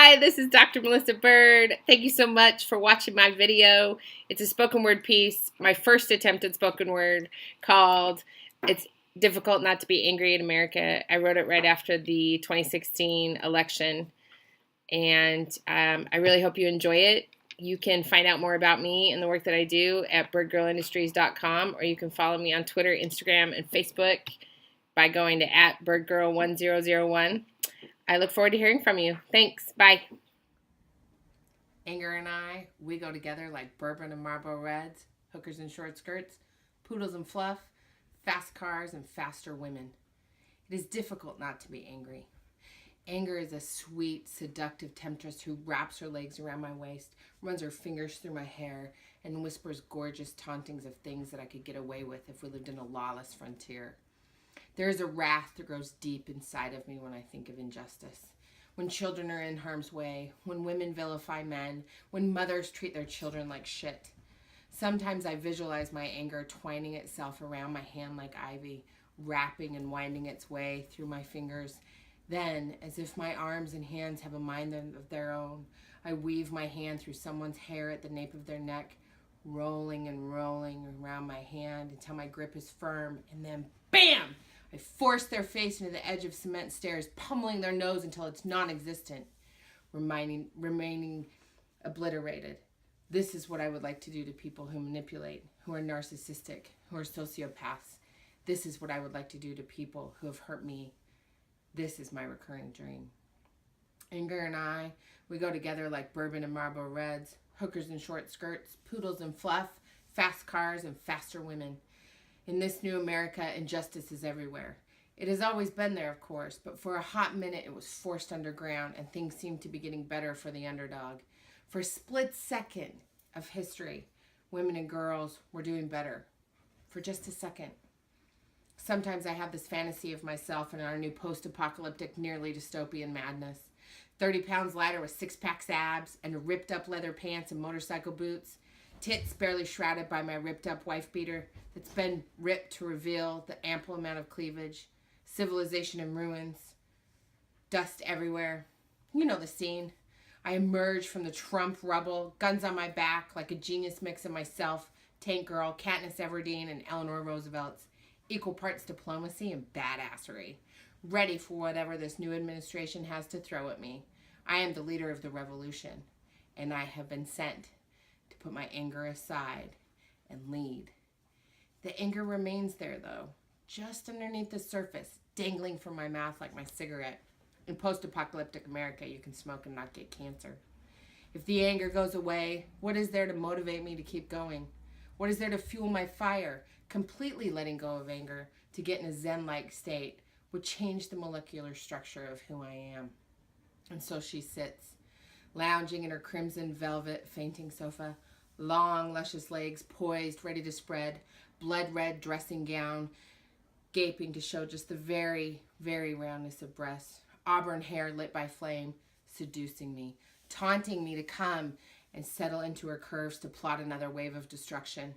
Hi, this is Dr. Melissa Bird. Thank you so much for watching my video. It's a spoken word piece, my first attempt at spoken word, called It's Difficult Not to Be Angry in America. I wrote it right after the 2016 election, and I really hope you enjoy it. You can find out more about me and the work that I do at birdgirlindustries.com, or you can follow me on Twitter, Instagram, and Facebook by going to @birdgirl1001. I look forward to hearing from you. Thanks. Bye. Anger and I, we go together like bourbon and Marlboro Reds, hookers and short skirts, poodles and fluff, fast cars and faster women. It is difficult not to be angry. Anger is a sweet, seductive temptress who wraps her legs around my waist, runs her fingers through my hair, and whispers gorgeous tauntings of things that I could get away with if we lived in a lawless frontier. There is a wrath that grows deep inside of me when I think of injustice. When children are in harm's way, when women vilify men, when mothers treat their children like shit. Sometimes I visualize my anger twining itself around my hand like ivy, wrapping and winding its way through my fingers. Then, as if my arms and hands have a mind of their own, I weave my hand through someone's hair at the nape of their neck, rolling and rolling around my hand until my grip is firm, and then BAM! I force their face into the edge of cement stairs, pummeling their nose until it's non-existent, remaining obliterated. This is what I would like to do to people who manipulate, who are narcissistic, who are sociopaths. This is what I would like to do to people who have hurt me. This is my recurring dream. Anger and I, we go together like bourbon and Marlboro Reds, hookers and short skirts, poodles and fluff, fast cars and faster women. In this new America, injustice is everywhere. It has always been there, of course, but for a hot minute it was forced underground and things seemed to be getting better for the underdog. For a split second of history, women and girls were doing better. For just a second. Sometimes I have this fantasy of myself in our new post-apocalyptic, nearly dystopian madness. 30 pounds lighter with six-pack abs and ripped up leather pants and motorcycle boots. Tits barely shrouded by my ripped up wife beater that's been ripped to reveal the ample amount of cleavage. Civilization in ruins. Dust everywhere. You know the scene. I emerge from the Trump rubble, guns on my back, like a genius mix of myself, Tank Girl, Katniss Everdeen, and Eleanor Roosevelt's. Equal parts diplomacy and badassery. Ready for whatever this new administration has to throw at me. I am the leader of the revolution, and I have been sent to put my anger aside and lead. The anger remains there, though, just underneath the surface, dangling from my mouth like my cigarette. In post-apocalyptic America, you can smoke and not get cancer. If the anger goes away, what is there to motivate me to keep going? What is there to fuel my fire? Completely letting go of anger to get in a Zen-like state would change the molecular structure of who I am. And so she sits, lounging in her crimson velvet fainting sofa, long, luscious legs poised, ready to spread, blood-red dressing gown, gaping to show just the very, very roundness of breasts, auburn hair lit by flame, seducing me, taunting me to come and settle into her curves to plot another wave of destruction.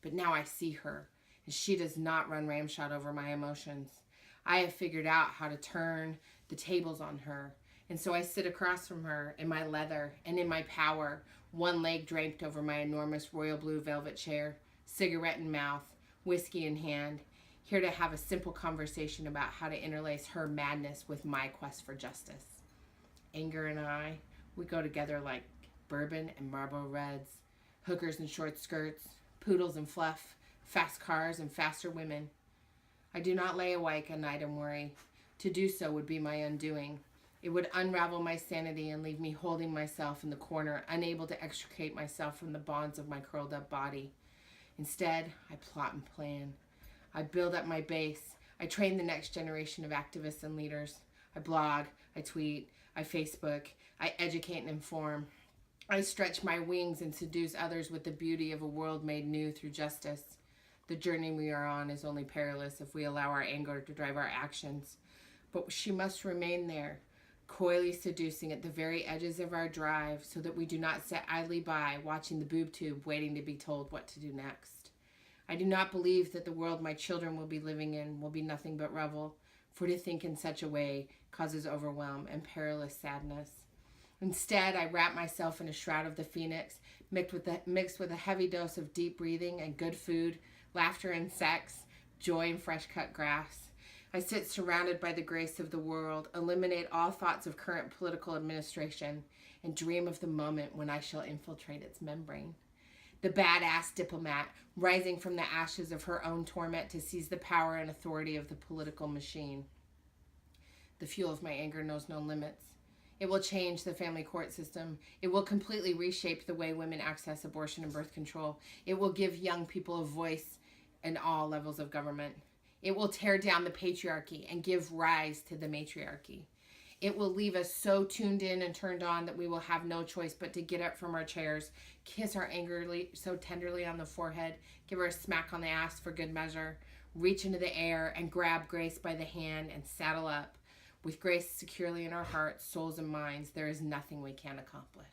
But now I see her, and she does not run ramshot over my emotions. I have figured out how to turn the tables on her, and so I sit across from her in my leather and in my power, one leg draped over my enormous royal blue velvet chair, cigarette in mouth, whiskey in hand, here to have a simple conversation about how to interlace her madness with my quest for justice. Anger and I, we go together like bourbon and Marlboro Reds, hookers and short skirts, poodles and fluff, fast cars and faster women. I do not lay awake at night and worry. To do so would be my undoing. It would unravel my sanity and leave me holding myself in the corner, unable to extricate myself from the bonds of my curled up body. Instead, I plot and plan. I build up my base. I train the next generation of activists and leaders. I blog, I tweet, I Facebook, I educate and inform. I stretch my wings and seduce others with the beauty of a world made new through justice. The journey we are on is only perilous if we allow our anger to drive our actions. But she must remain there, coyly seducing at the very edges of our drive so that we do not sit idly by watching the boob tube waiting to be told what to do next. I do not believe that the world my children will be living in will be nothing but revel, for to think in such a way causes overwhelm and perilous sadness. Instead, I wrap myself in a shroud of the phoenix, mixed with a heavy dose of deep breathing and good food, laughter and sex, joy and fresh cut grass. I sit surrounded by the grace of the world, eliminate all thoughts of current political administration, and dream of the moment when I shall infiltrate its membrane. The badass diplomat, rising from the ashes of her own torment to seize the power and authority of the political machine. The fuel of my anger knows no limits. It will change the family court system. It will completely reshape the way women access abortion and birth control. It will give young people a voice in all levels of government. It will tear down the patriarchy and give rise to the matriarchy. It will leave us so tuned in and turned on that we will have no choice but to get up from our chairs, kiss our anger so tenderly on the forehead, give her a smack on the ass for good measure, reach into the air and grab Grace by the hand and saddle up. With Grace securely in our hearts, souls, and minds, there is nothing we can't accomplish.